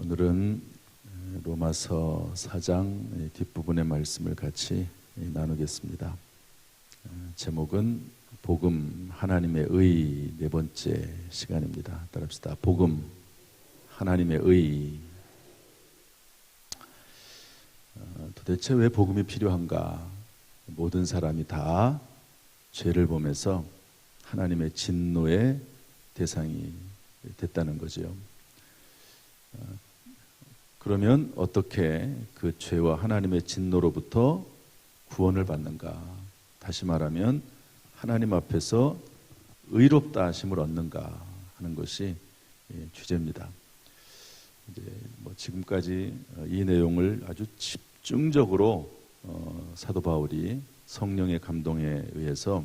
오늘은 로마서 4장 뒷부분의 말씀을 같이 나누겠습니다. 제목은 복음 하나님의 의 네 번째 시간입니다. 따라합시다. 복음 하나님의 의. 도대체 왜 복음이 필요한가? 모든 사람이 다 죄를 범해서 하나님의 진노의 대상이 됐다는 거죠. 그러면 어떻게 그 죄와 하나님의 진노로부터 구원을 받는가? 다시 말하면 하나님 앞에서 의롭다 하심을 얻는가 하는 것이 주제입니다. 이제 지금까지 이 내용을 아주 집중적으로 사도 바울이 성령의 감동에 의해서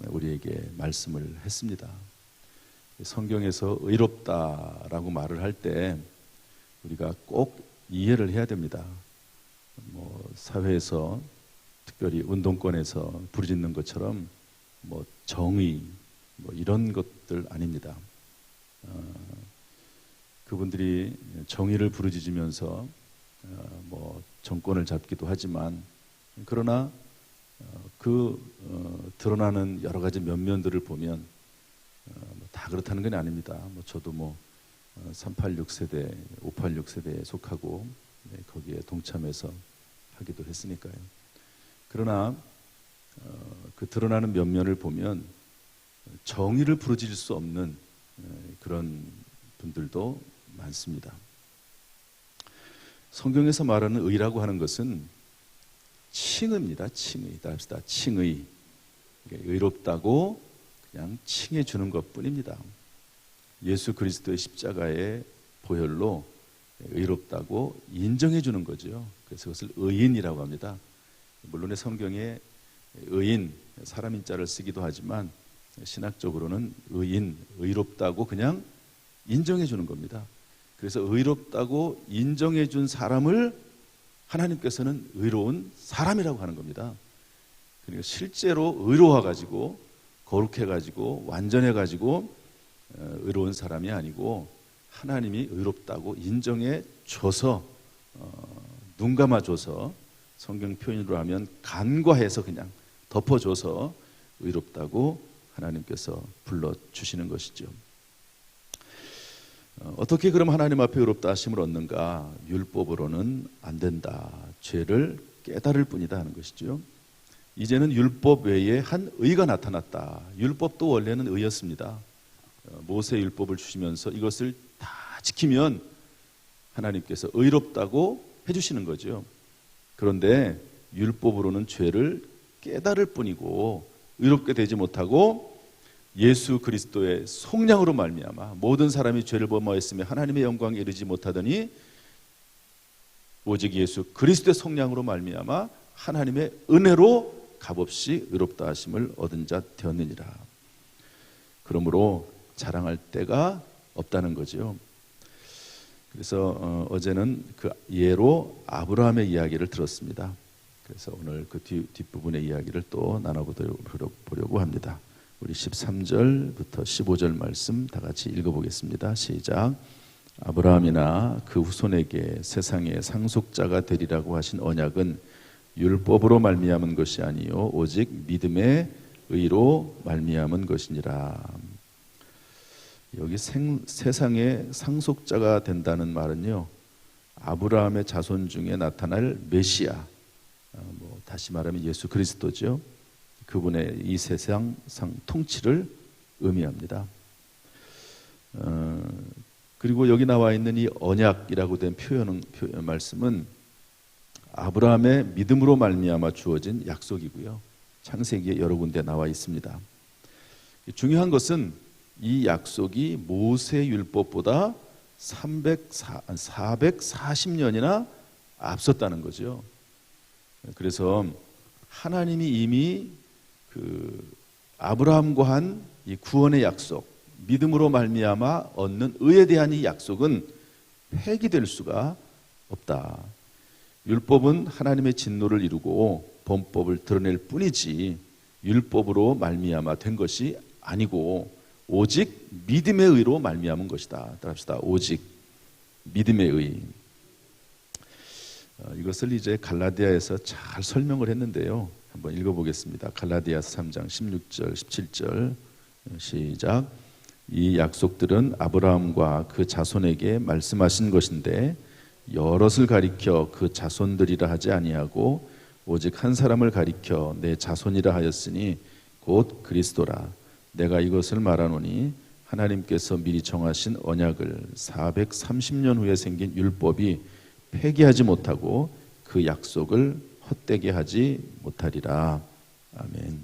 우리에게 말씀을 했습니다. 성경에서 의롭다라고 말을 할 때 우리가 꼭 이해를 해야 됩니다. 사회에서 특별히 운동권에서 부르짖는 것처럼 정의 이런 것들 아닙니다. 그분들이 정의를 부르짖으면서 정권을 잡기도 하지만 그러나 드러나는 여러 가지 면면들을 보면 다 그렇다는 건 아닙니다. 저도 386세대, 586세대에 속하고 거기에 동참해서 하기도 했으니까요. 그러나 그 드러나는 면면을 보면 정의를 부르짖을 수 없는 그런 분들도 많습니다. 성경에서 말하는 의라고 하는 것은 칭의입니다. 칭의. 답시다. 칭의. 의롭다고 그냥 칭해 주는 것뿐입니다. 예수 그리스도의 십자가의 보혈로 의롭다고 인정해 주는 거죠. 그래서 그것을 의인이라고 합니다. 물론 성경에 의인, 사람 인자를 쓰기도 하지만 신학적으로는 의인, 의롭다고 그냥 인정해 주는 겁니다. 그래서 의롭다고 인정해 준 사람을 하나님께서는 의로운 사람이라고 하는 겁니다. 그러니까 실제로 의로워가지고 거룩해가지고 완전해가지고 의로운 사람이 아니고 하나님이 의롭다고 인정해 줘서 눈 감아줘서 성경 표현으로 하면 간과해서 그냥 덮어줘서 의롭다고 하나님께서 불러주시는 것이죠. 어떻게 그럼 하나님 앞에 의롭다 하심을 얻는가? 율법으로는 안 된다. 죄를 깨달을 뿐이다 하는 것이죠. 이제는 율법 외에 한 의가 나타났다. 율법도 원래는 의였습니다. 모세 율법을 주시면서 이것을 다 지키면 하나님께서 의롭다고 해주시는 거죠. 그런데 율법으로는 죄를 깨달을 뿐이고 의롭게 되지 못하고 예수 그리스도의 속량으로 말미암아 모든 사람이 죄를 범하였으며 하나님의 영광에 이르지 못하더니 오직 예수 그리스도의 속량으로 말미암아 하나님의 은혜로 값없이 의롭다 하심을 얻은 자 되었느니라. 그러므로 자랑할 데가 없다는 거죠. 그래서 어제는 그 예로 아브라함의 이야기를 들었습니다. 그래서 오늘 그 뒷부분의 이야기를 또 나눠보려고 합니다. 우리 13절부터 15절 말씀 다 같이 읽어보겠습니다. 시작. 아브라함이나 그 후손에게 세상의 상속자가 되리라고 하신 언약은 율법으로 말미암은 것이 아니요 오직 믿음의 의로 말미암은 것이니라. 여기 세상의 상속자가 된다는 말은요, 아브라함의 자손 중에 나타날 메시아, 다시 말하면 예수 그리스도죠. 그분의 이 세상 통치를 의미합니다. 그리고 여기 나와 있는 이 언약이라고 된 말씀은 아브라함의 믿음으로 말미암아 주어진 약속이고요. 창세기에 여러 군데 나와 있습니다. 중요한 것은 이 약속이 모세 율법보다 440년이나 앞섰다는 거죠. 그래서 하나님이 이미 아브라함과 한 이 구원의 약속, 믿음으로 말미암아 얻는 의에 대한 이 약속은 폐기될 수가 없다. 율법은 하나님의 진노를 이루고 범법을 드러낼 뿐이지 율법으로 말미암아 된 것이 아니고 오직 믿음의 의로 말미암은 것이다. 따라합시다. 오직 믿음의 의. 이것을 이제 갈라디아에서 잘 설명을 했는데요. 한번 읽어보겠습니다. 갈라디아서 3장 16절 17절 시작. 이 약속들은 아브라함과 그 자손에게 말씀하신 것인데 여럿을 가리켜 그 자손들이라 하지 아니하고 오직 한 사람을 가리켜 내 자손이라 하였으니 곧 그리스도라. 내가 이것을 말하노니 하나님께서 미리 정하신 언약을 430년 후에 생긴 율법이 폐기하지 못하고 그 약속을 헛되게 하지 못하리라. 아멘.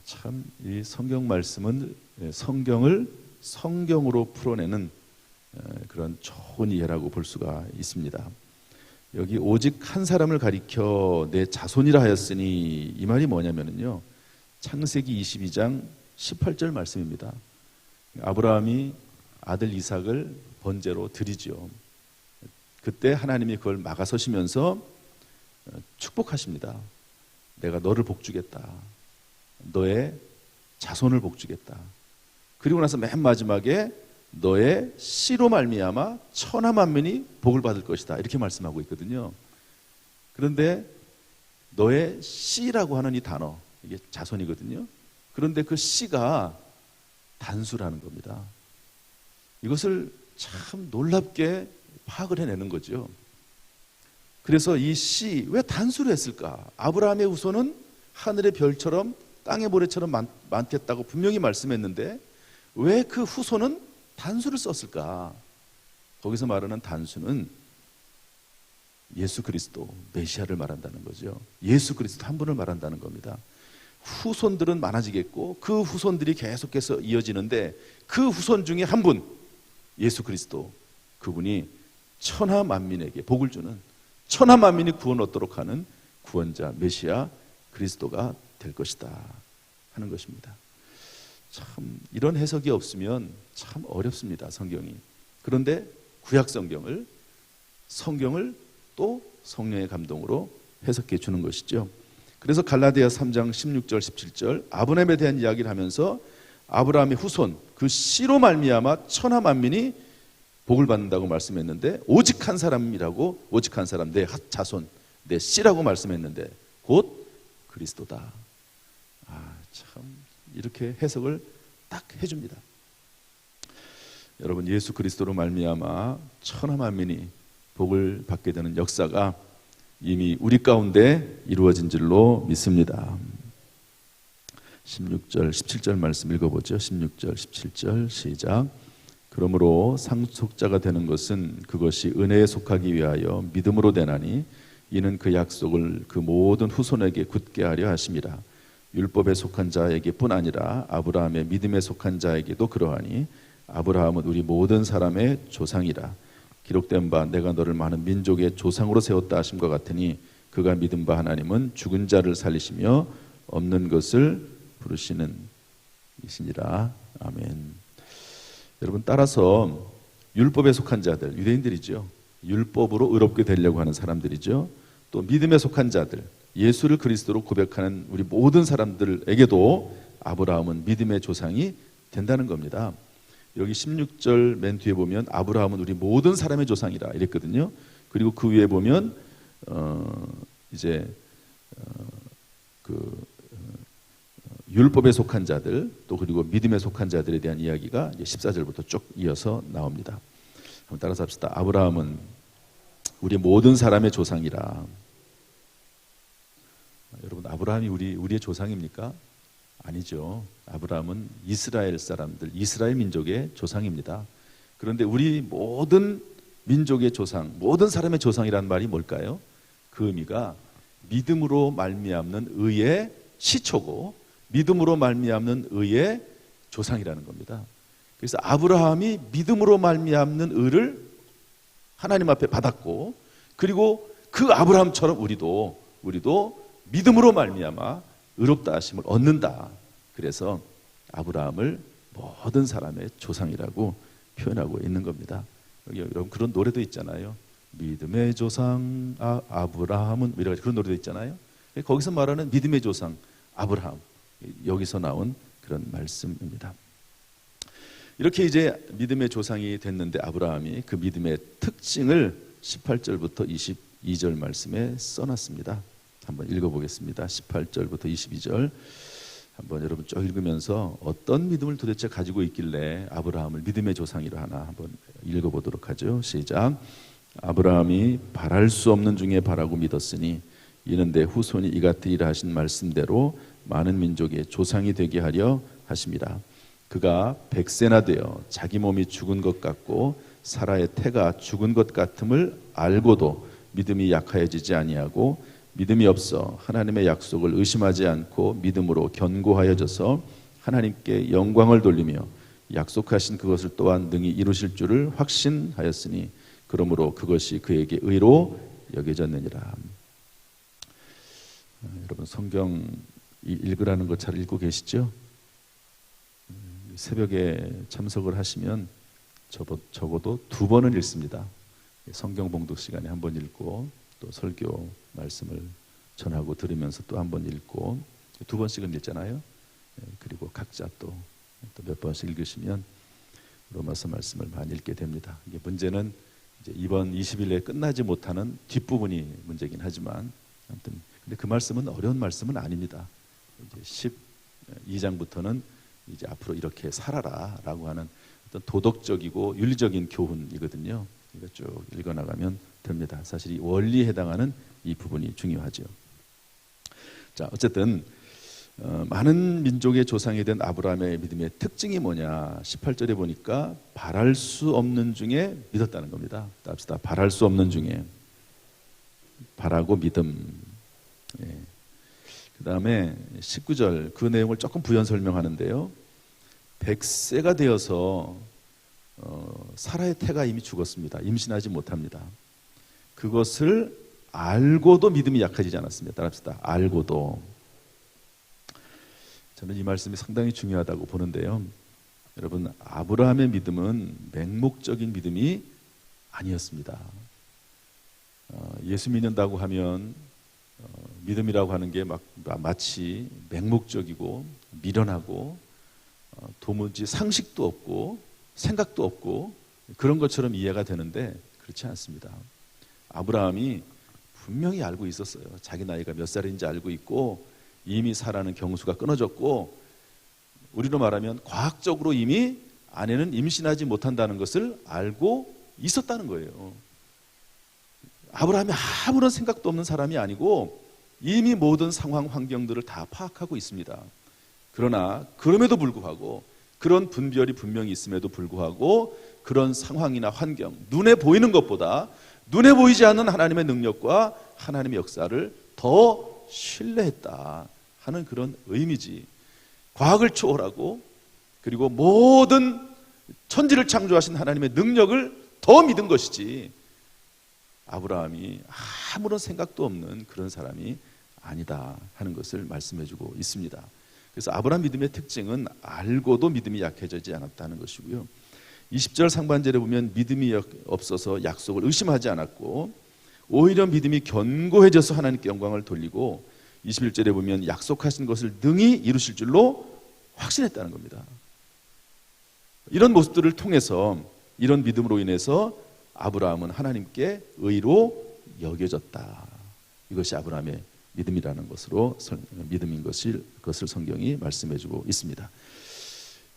참 이 성경 말씀은 성경을 성경으로 풀어내는 그런 좋은 이해라고 볼 수가 있습니다. 여기 오직 한 사람을 가리켜 내 자손이라 하였으니 이 말이 뭐냐면요, 창세기 22장 18절 말씀입니다. 아브라함이 아들 이삭을 번제로 드리죠. 그때 하나님이 그걸 막아서시면서 축복하십니다. 내가 너를 복주겠다. 너의 자손을 복주겠다. 그리고 나서 맨 마지막에 너의 씨로 말미암아 천하 만민이 복을 받을 것이다. 이렇게 말씀하고 있거든요. 그런데 너의 씨라고 하는 이 단어, 이게 자손이거든요. 그런데 그 씨가 단수라는 겁니다. 이것을 참 놀랍게 파악을 해내는 거죠. 그래서 이 씨, 왜 단수를 했을까? 아브라함의 후손은 하늘의 별처럼 땅의 모래처럼 많겠다고 분명히 말씀했는데 왜 그 후손은 단수를 썼을까? 거기서 말하는 단수는 예수 그리스도, 메시아를 말한다는 거죠. 예수 그리스도 한 분을 말한다는 겁니다. 후손들은 많아지겠고 그 후손들이 계속해서 이어지는데 그 후손 중에 한 분, 예수 그리스도, 그분이 천하 만민에게 복을 주는, 천하 만민이 구원 얻도록 하는 구원자 메시아 그리스도가 될 것이다 하는 것입니다. 참 이런 해석이 없으면 참 어렵습니다, 성경이. 그런데 구약 성경을 또 성령의 감동으로 해석해 주는 것이죠. 그래서 갈라디아 3장 16절 17절 아브라함에 대한 이야기를 하면서 아브라함의 후손, 그 씨로 말미암아 천하 만민이 복을 받는다고 말씀했는데 오직 한 사람이라고, 오직 한 사람, 내 자손, 내 씨라고 말씀했는데 곧 그리스도다. 참 이렇게 해석을 딱 해줍니다. 여러분, 예수 그리스도로 말미암아 천하 만민이 복을 받게 되는 역사가 이미 우리 가운데 이루어진 줄로 믿습니다. 16절 17절 말씀 읽어보죠. 16절 17절 시작. 그러므로 상속자가 되는 것은 그것이 은혜에 속하기 위하여 믿음으로 되나니 이는 그 약속을 그 모든 후손에게 굳게 하려 하심이라. 율법에 속한 자에게뿐 아니라 아브라함의 믿음에 속한 자에게도 그러하니 아브라함은 우리 모든 사람의 조상이라. 기록된 바 내가 너를 많은 민족의 조상으로 세웠다 하심과 같으니 그가 믿은 바 하나님은 죽은 자를 살리시며 없는 것을 부르시는 이시니라. 아멘. 여러분, 따라서 율법에 속한 자들, 유대인들이죠. 율법으로 의롭게 되려고 하는 사람들이죠. 또 믿음에 속한 자들, 예수를 그리스도로 고백하는 우리 모든 사람들에게도 아브라함은 믿음의 조상이 된다는 겁니다. 여기 16절 맨 뒤에 보면 아브라함은 우리 모든 사람의 조상이라 이랬거든요. 그리고 그 위에 보면 율법에 속한 자들, 또 그리고 믿음에 속한 자들에 대한 이야기가 14절부터 쭉 이어서 나옵니다. 한번 따라서 합시다. 아브라함은 우리 모든 사람의 조상이라. 여러분, 아브라함이 우리의 조상입니까? 아니죠. 아브라함은 이스라엘 사람들, 이스라엘 민족의 조상입니다. 그런데 우리 모든 민족의 조상, 모든 사람의 조상이라는 말이 뭘까요? 그 의미가 믿음으로 말미암는 의의 시초고 믿음으로 말미암는 의의 조상이라는 겁니다. 그래서 아브라함이 믿음으로 말미암는 의를 하나님 앞에 받았고, 그리고 그 아브라함처럼 우리도 믿음으로 말미암아 의롭다 하심을 얻는다. 그래서 아브라함을 모든 사람의 조상이라고 표현하고 있는 겁니다. 여기 여러분 그런 노래도 있잖아요. 믿음의 조상 아브라함은, 이런 그런 노래도 있잖아요. 거기서 말하는 믿음의 조상 아브라함, 여기서 나온 그런 말씀입니다. 이렇게 이제 믿음의 조상이 됐는데 아브라함이 그 믿음의 특징을 18절부터 22절 말씀에 써놨습니다. 한번 읽어보겠습니다. 18절부터 22절 한번 여러분 쭉 읽으면서 어떤 믿음을 도대체 가지고 있길래 아브라함을 믿음의 조상이라 하나 한번 읽어보도록 하죠. 시작. 아브라함이 바랄 수 없는 중에 바라고 믿었으니 이는 내 후손이 이같으리라 하신 말씀대로 많은 민족의 조상이 되게 하려 하심이라. 그가 100세나 되어 자기 몸이 죽은 것 같고 사라의 태가 죽은 것 같음을 알고도 믿음이 약하여지지 아니하고 믿음이 없어 하나님의 약속을 의심하지 않고 믿음으로 견고하여져서 하나님께 영광을 돌리며 약속하신 그것을 또한 능히 이루실 줄을 확신하였으니 그러므로 그것이 그에게 의로 여겨졌느니라. 여러분 성경 읽으라는 거 잘 읽고 계시죠? 새벽에 참석을 하시면 적어도 2번은 읽습니다. 성경 봉독 시간에 한 번 읽고 또 설교 말씀을 전하고 들으면서 또 한 번 읽고 2번씩은 읽잖아요. 그리고 각자 또 몇 번씩 읽으시면 로마서 말씀을 많이 읽게 됩니다. 이게 문제는 이제 이번 20일에 끝나지 못하는 뒷부분이 문제긴 하지만 아무튼 근데 그 말씀은 어려운 말씀은 아닙니다. 이제 12장부터는 이제 앞으로 이렇게 살아라라고 하는 어떤 도덕적이고 윤리적인 교훈이거든요. 이거 쭉 읽어나가면 됩니다. 사실 이 원리에 해당하는 이 부분이 중요하죠. 자, 어쨌든 많은 민족의 조상이 된 아브라함의 믿음의 특징이 뭐냐? 18절에 보니까 바랄 수 없는 중에 믿었다는 겁니다. 합시다. 바랄 수 없는 중에 바라고 믿음. 예. 그 다음에 19절 그 내용을 조금 부연 설명하는데요. 100세가 되어서 사라의 태가 이미 죽었습니다. 임신하지 못합니다. 그것을 알고도 믿음이 약해지지 않았습니다. 따라합시다. 알고도. 저는 이 말씀이 상당히 중요하다고 보는데요. 여러분 아브라함의 믿음은 맹목적인 믿음이 아니었습니다. 예수 믿는다고 하면 믿음이라고 하는 게 마치 맹목적이고 미련하고 도무지 상식도 없고 생각도 없고 그런 것처럼 이해가 되는데 그렇지 않습니다. 아브라함이 분명히 알고 있었어요. 자기 나이가 몇 살인지 알고 있고 이미 사라는 경수가 끊어졌고 우리로 말하면 과학적으로 이미 아내는 임신하지 못한다는 것을 알고 있었다는 거예요. 아브라함이 아무런 생각도 없는 사람이 아니고 이미 모든 상황 환경들을 다 파악하고 있습니다. 그러나 그럼에도 불구하고 그런 분별이 분명히 있음에도 불구하고 그런 상황이나 환경 눈에 보이는 것보다 눈에 보이지 않는 하나님의 능력과 하나님의 역사를 더 신뢰했다 하는 그런 의미지. 과학을 초월하고 그리고 모든 천지를 창조하신 하나님의 능력을 더 믿은 것이지 아브라함이 아무런 생각도 없는 그런 사람이 아니다 하는 것을 말씀해주고 있습니다. 그래서 아브라함 믿음의 특징은 알고도 믿음이 약해지지 않았다는 것이고요. 20절 상반절에 보면 믿음이 없어서 약속을 의심하지 않았고 오히려 믿음이 견고해져서 하나님께 영광을 돌리고 21절에 보면 약속하신 것을 능히 이루실 줄로 확신했다는 겁니다. 이런 모습들을 통해서 이런 믿음으로 인해서 아브라함은 하나님께 의로 여겨졌다. 이것이 아브라함의 믿음이라는 것으로 믿음인 것을 성경이 말씀해주고 있습니다.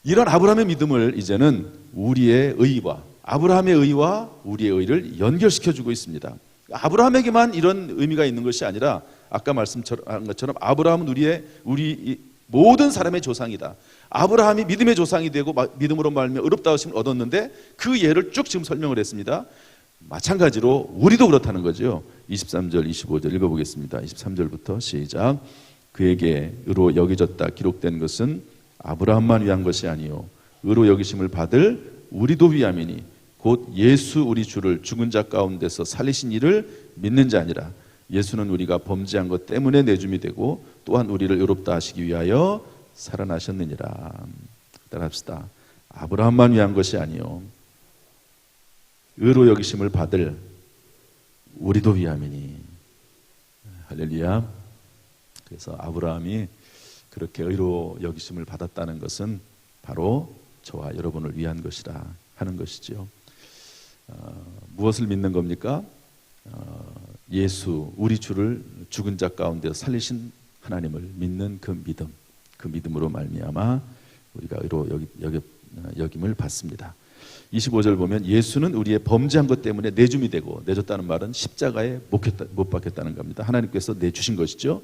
이런 아브라함의 믿음을 이제는 우리의 의와 아브라함의 의와 우리의 의를 연결시켜주고 있습니다. 아브라함에게만 이런 의미가 있는 것이 아니라 아까 말씀한 것처럼 아브라함은 우리 모든 사람의 조상이다. 아브라함이 믿음의 조상이 되고 믿음으로 말미암아 의롭다하심을 얻었는데 그 예를 쭉 지금 설명을 했습니다. 마찬가지로 우리도 그렇다는 거죠. 23절 25절 읽어보겠습니다. 23절부터 시작. 그에게 의로 여겨졌다 기록된 것은 아브라함만 위한 것이 아니요 의로 여기심을 받을 우리도 위함이니 곧 예수 우리 주를 죽은 자 가운데서 살리신 이를 믿는 자니라. 예수는 우리가 범죄한 것 때문에 내줌이 되고 또한 우리를 의롭다 하시기 위하여 살아나셨느니라. 따라합시다. 아브라함만 위한 것이 아니요 의로 여기심을 받을 우리도 위함이니. 할렐루야. 그래서 아브라함이 그렇게 의로 여기심을 받았다는 것은 바로 저와 여러분을 위한 것이라 하는 것이지요. 무엇을 믿는 겁니까? 예수, 우리 주를 죽은 자 가운데 살리신 하나님을 믿는 그 믿음, 그 믿음으로 말미암아 우리가 의로 여김을 받습니다. 25절 보면 예수는 우리의 범죄한 것 때문에 내줌이 되고, 내줬다는 말은 십자가에 못 박혔다는 겁니다. 하나님께서 내주신 것이죠.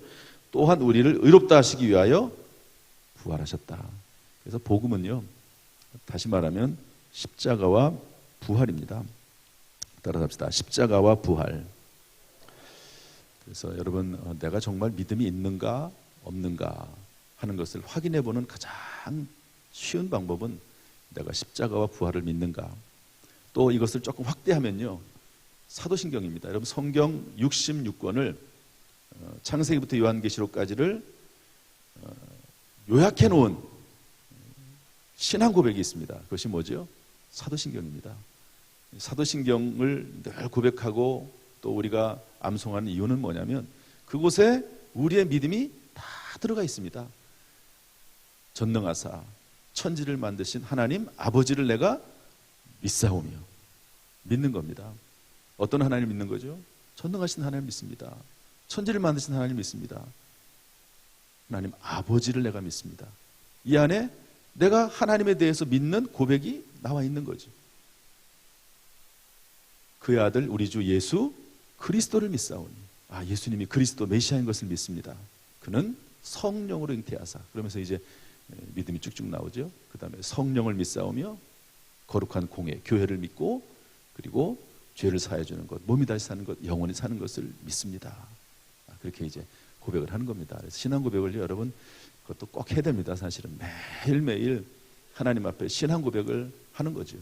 또한 우리를 의롭다 하시기 위하여 부활하셨다. 그래서 복음은요, 다시 말하면 십자가와 부활입니다. 따라합시다. 십자가와 부활. 그래서 여러분, 내가 정말 믿음이 있는가 없는가 하는 것을 확인해 보는 가장 쉬운 방법은 내가 십자가와 부활을 믿는가. 또 이것을 조금 확대하면요, 사도신경입니다. 여러분, 성경 66권을 창세기부터 요한계시록까지를 요약해 놓은 신앙 고백이 있습니다. 그것이 뭐죠? 사도신경입니다. 사도신경을 늘 고백하고 또 우리가 암송하는 이유는 뭐냐면 그곳에 우리의 믿음이 다 들어가 있습니다. 전능하사 천지를 만드신 하나님 아버지를 내가 믿사오며, 믿는 겁니다. 어떤 하나님 믿는 거죠? 전능하신 하나님 믿습니다. 천지를 만드신 하나님 믿습니다. 하나님 아버지를 내가 믿습니다. 이 안에 내가 하나님에 대해서 믿는 고백이 나와 있는 거죠. 그의 아들 우리 주 예수 그리스도를 믿사오니, 예수님이 그리스도 메시아인 것을 믿습니다. 그는 성령으로 잉태하사, 그러면서 이제 믿음이 쭉쭉 나오죠. 그 다음에 성령을 믿사오며 거룩한 공회, 교회를 믿고, 그리고 죄를 사해주는 것, 몸이 다시 사는 것, 영원히 사는 것을 믿습니다. 그렇게 이제 고백을 하는 겁니다. 그래서 신앙 고백을 여러분, 그것도 꼭 해야 됩니다. 사실은 매일매일 하나님 앞에 신앙 고백을 하는 거죠.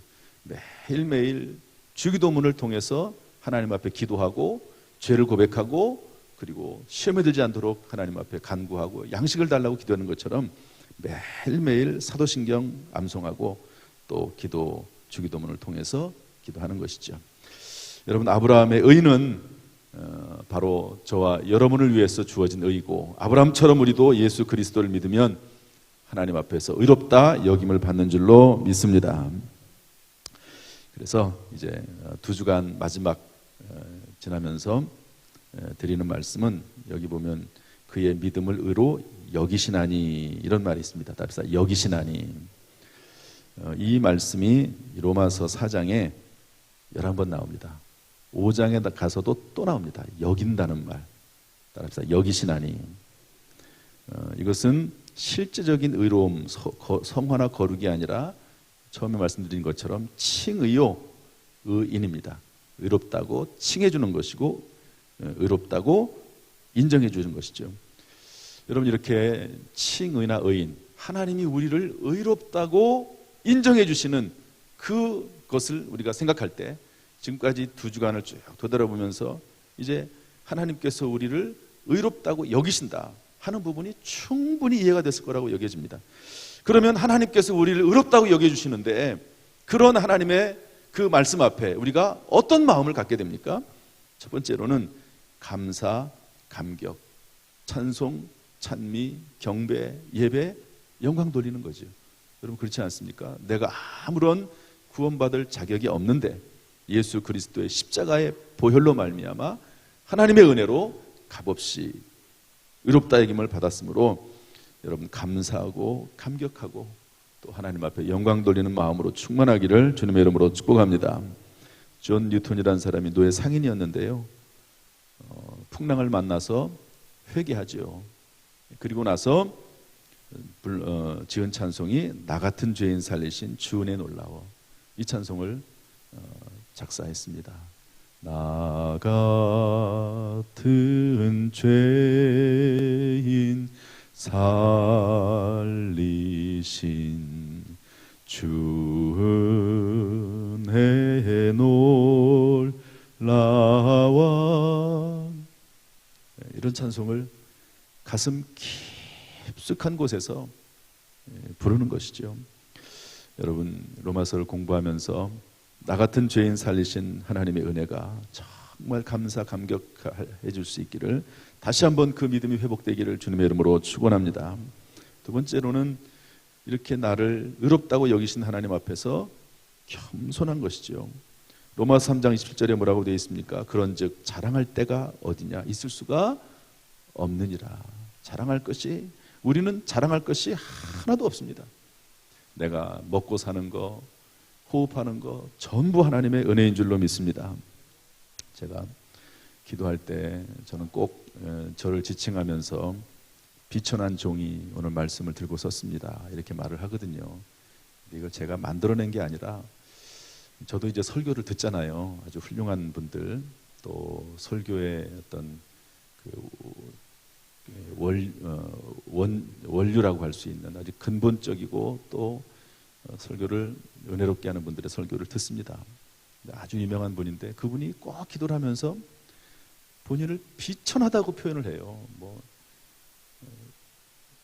매일매일 주기도문을 통해서 하나님 앞에 기도하고 죄를 고백하고, 그리고 시험에 들지 않도록 하나님 앞에 간구하고 양식을 달라고 기도하는 것처럼 매일매일 사도신경 암송하고 또 기도, 주기도문을 통해서 기도하는 것이죠. 여러분, 아브라함의 의는 바로 저와 여러분을 위해서 주어진 의이고, 아브라함처럼 우리도 예수 그리스도를 믿으면 하나님 앞에서 의롭다 여김을 받는 줄로 믿습니다. 그래서 이제 2주간 마지막 지나면서 드리는 말씀은, 여기 보면 그의 믿음을 의로 여기시나니, 이런 말이 있습니다. 답사 여기시나니. 이 말씀이 로마서 4장에 11번 나옵니다. 5장에 가서도 또 나옵니다. 여긴다는 말. 따라합시다. 여기시나니. 이것은 실제적인 의로움, 성화나 거룩이 아니라 처음에 말씀드린 것처럼 칭의요, 의인입니다. 의롭다고 칭해주는 것이고, 의롭다고 인정해주는 것이죠. 여러분, 이렇게 칭의나 의인, 하나님이 우리를 의롭다고 인정해주시는 그것을 우리가 생각할 때, 지금까지 2주간을 쭉 되돌아보면서 이제 하나님께서 우리를 의롭다고 여기신다 하는 부분이 충분히 이해가 됐을 거라고 여겨집니다. 그러면 하나님께서 우리를 의롭다고 여겨주시는데, 그런 하나님의 그 말씀 앞에 우리가 어떤 마음을 갖게 됩니까? 첫 번째로는 감사, 감격, 찬송, 찬미, 경배, 예배, 영광 돌리는 거죠. 여러분, 그렇지 않습니까? 내가 아무런 구원받을 자격이 없는데 예수 그리스도의 십자가의 보혈로 말미암아 하나님의 은혜로 값없이 의롭다 여김을 받았으므로 여러분, 감사하고 감격하고 또 하나님 앞에 영광 돌리는 마음으로 충만하기를 주님의 이름으로 축복합니다. 존 뉴턴이라는 사람이 노예 상인이었는데요, 풍랑을 만나서 회개하죠. 그리고 나서 지은 찬송이 나 같은 죄인 살리신 주 은혜 놀라워, 이 찬송을 작사했습니다. 나 같은 죄인 살리신 주 은혜 놀라워, 이런 찬송을 가슴 깊숙한 곳에서 부르는 것이죠. 여러분, 로마서를 공부하면서 나 같은 죄인 살리신 하나님의 은혜가 정말 감사 감격해 줄 수 있기를, 다시 한번 그 믿음이 회복되기를 주님의 이름으로 축원합니다. 두 번째로는 이렇게 나를 의롭다고 여기신 하나님 앞에서 겸손한 것이죠. 로마서 3장 27절에 뭐라고 되어 있습니까? 그런즉 자랑할 때가 어디냐? 있을 수가 없느니라. 우리는 자랑할 것이 하나도 없습니다. 내가 먹고 사는 거, 호흡하는 거 전부 하나님의 은혜인 줄로 믿습니다. 제가 기도할 때 저는 꼭 저를 지칭하면서 비천한 종이 오늘 말씀을 들고 섰습니다. 이렇게 말을 하거든요. 이걸 제가 만들어낸 게 아니라 저도 이제 설교를 듣잖아요. 아주 훌륭한 분들, 또 설교의 어떤 원류라고 할 수 있는 아주 근본적이고 또 설교를 은혜롭게 하는 분들의 설교를 듣습니다. 아주 유명한 분인데 그분이 꼭 기도를 하면서 본인을 비천하다고 표현을 해요.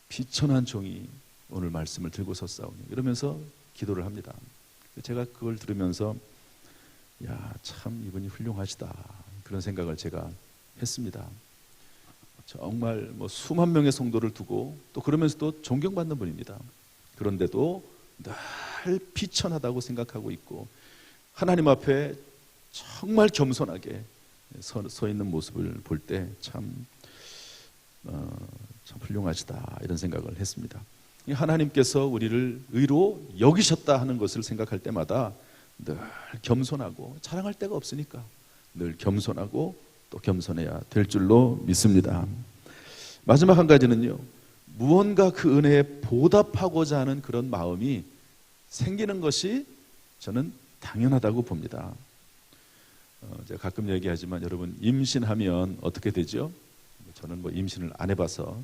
비천한 종이 오늘 말씀을 들고 섰사오니 이러면서 기도를 합니다. 제가 그걸 들으면서 참 이분이 훌륭하시다 그런 생각을 제가 했습니다. 정말 수만 명의 성도를 두고 또 그러면서도 존경받는 분입니다. 그런데도 늘 비천하다고 생각하고 있고 하나님 앞에 정말 겸손하게 서 있는 모습을 볼 때 참 훌륭하시다 이런 생각을 했습니다. 하나님께서 우리를 의로 여기셨다 하는 것을 생각할 때마다 늘 겸손하고 자랑할 데가 없으니까 늘 겸손하고 또 겸손해야 될 줄로 믿습니다. 마지막 한 가지는요, 무언가 그 은혜에 보답하고자 하는 그런 마음이 생기는 것이 저는 당연하다고 봅니다. 제가 가끔 얘기하지만 여러분 임신하면 어떻게 되죠? 저는 임신을 안 해봐서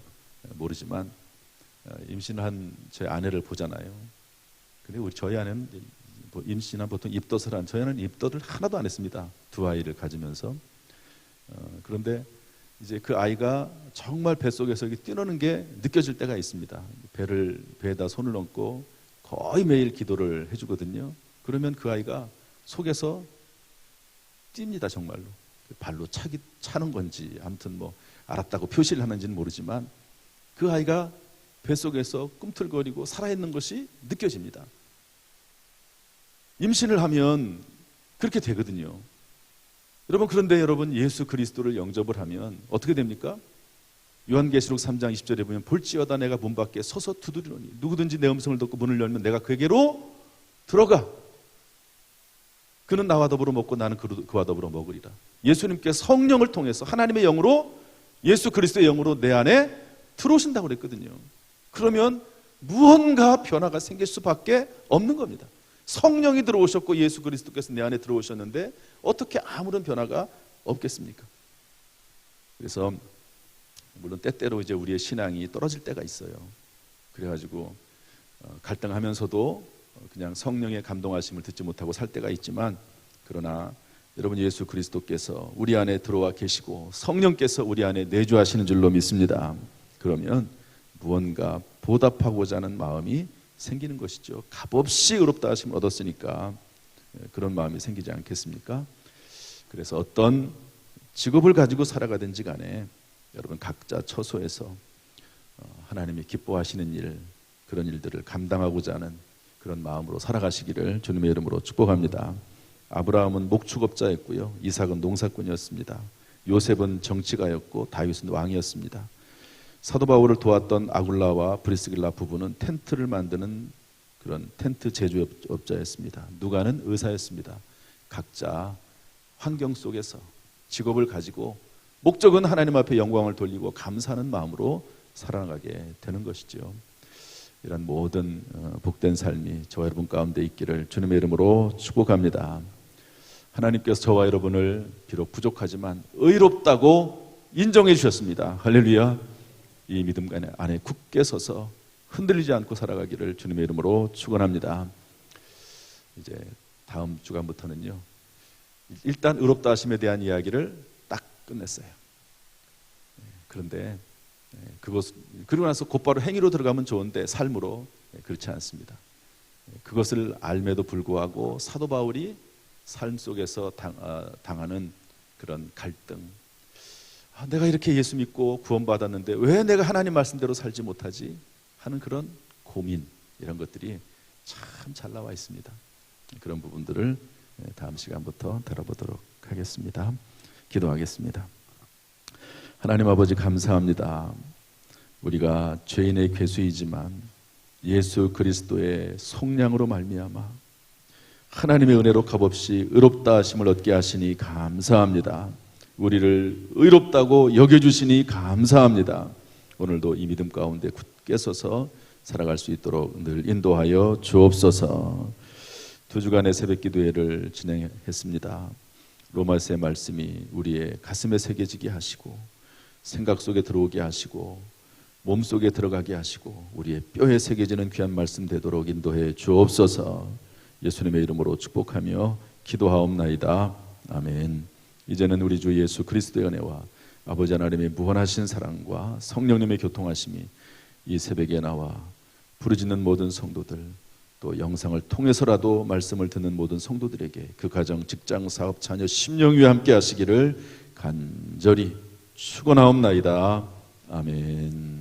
모르지만 임신한 제 아내를 보잖아요. 근데 저희 아내는 임신한 보통 입덧을 한, 저희는 입덧을 하나도 안 했습니다. 두 아이를 가지면서. 그런데 이제 그 아이가 정말 뱃속에서 뛰노는 게 느껴질 때가 있습니다. 배에다 손을 얹고 거의 매일 기도를 해주거든요. 그러면 그 아이가 속에서 뜁니다. 정말로. 발로 차는 건지 아무튼 알았다고 표시를 하는지는 모르지만 그 아이가 뱃속에서 꿈틀거리고 살아있는 것이 느껴집니다. 임신을 하면 그렇게 되거든요. 그런데 여러분 예수 그리스도를 영접을 하면 어떻게 됩니까? 요한계시록 3장 20절에 보면 볼지어다 내가 문 밖에 서서 두드리노니 누구든지 내 음성을 듣고 문을 열면 내가 그에게로 들어가 그는 나와 더불어 먹고 나는 그와 더불어 먹으리라. 예수님께서 성령을 통해서 하나님의 영으로 예수 그리스도의 영으로 내 안에 들어오신다고 그랬거든요. 그러면 무언가 변화가 생길 수밖에 없는 겁니다. 성령이 들어오셨고 예수 그리스도께서 내 안에 들어오셨는데 어떻게 아무런 변화가 없겠습니까? 그래서 물론 때때로 이제 우리의 신앙이 떨어질 때가 있어요. 그래가지고 갈등하면서도 그냥 성령의 감동하심을 듣지 못하고 살 때가 있지만, 그러나 여러분 예수 그리스도께서 우리 안에 들어와 계시고 성령께서 우리 안에 내주하시는 줄로 믿습니다. 그러면 무언가 보답하고자 하는 마음이 생기는 것이죠. 값없이 의롭다 하심을 얻었으니까 그런 마음이 생기지 않겠습니까? 그래서 어떤 직업을 가지고 살아가든지 간에 여러분 각자 처소에서 하나님이 기뻐하시는 일, 그런 일들을 감당하고자 하는 그런 마음으로 살아가시기를 주님의 이름으로 축복합니다. 아브라함은 목축업자였고요, 이삭은 농사꾼이었습니다. 요셉은 정치가였고 다윗은 왕이었습니다. 사도 바울을 도왔던 아굴라와 브리스길라 부부는 텐트를 만드는 그런 텐트 제조업자였습니다. 누가는 의사였습니다. 각자 환경 속에서 직업을 가지고 목적은 하나님 앞에 영광을 돌리고 감사하는 마음으로 살아가게 되는 것이죠. 이런 모든 복된 삶이 저와 여러분 가운데 있기를 주님의 이름으로 축복합니다. 하나님께서 저와 여러분을 비록 부족하지만 의롭다고 인정해 주셨습니다. 할렐루야. 이 믿음 안에 굳게 서서 흔들리지 않고 살아가기를 주님의 이름으로 축원합니다. 이제 다음 주간부터는요, 일단 의롭다 하심에 대한 이야기를 딱 끝냈어요. 그런데 그러고 나서 곧바로 행위로 들어가면 좋은데 삶으로 그렇지 않습니다. 그것을 알매도 불구하고 사도 바울이 삶 속에서 당하는 그런 갈등, 내가 이렇게 예수 믿고 구원받았는데 왜 내가 하나님 말씀대로 살지 못하지 하는 그런 고민, 이런 것들이 참 잘 나와 있습니다. 그런 부분들을 다음 시간부터 다뤄보도록 하겠습니다. 기도하겠습니다. 하나님 아버지 감사합니다. 우리가 죄인의 괴수이지만 예수 그리스도의 속량으로 말미암아 하나님의 은혜로 값없이 의롭다 하심을 얻게 하시니 감사합니다. 우리를 의롭다고 여겨주시니 감사합니다. 오늘도 이 믿음 가운데 굳게 서서 살아갈 수 있도록 늘 인도하여 주옵소서. 2주간의 새벽 기도회를 진행했습니다. 로마서의 말씀이 우리의 가슴에 새겨지게 하시고 생각 속에 들어오게 하시고 몸속에 들어가게 하시고 우리의 뼈에 새겨지는 귀한 말씀 되도록 인도해 주옵소서. 예수님의 이름으로 축복하며 기도하옵나이다. 아멘. 이제는 우리 주 예수 그리스도의 은혜와 아버지 하나님의 무한하신 사랑과 성령님의 교통하심이 이 새벽에 나와 부르짖는 모든 성도들, 또 영상을 통해서라도 말씀을 듣는 모든 성도들에게 그 가정, 직장, 사업, 자녀, 심령 위에 함께 하시기를 간절히 축원하옵나이다. 아멘.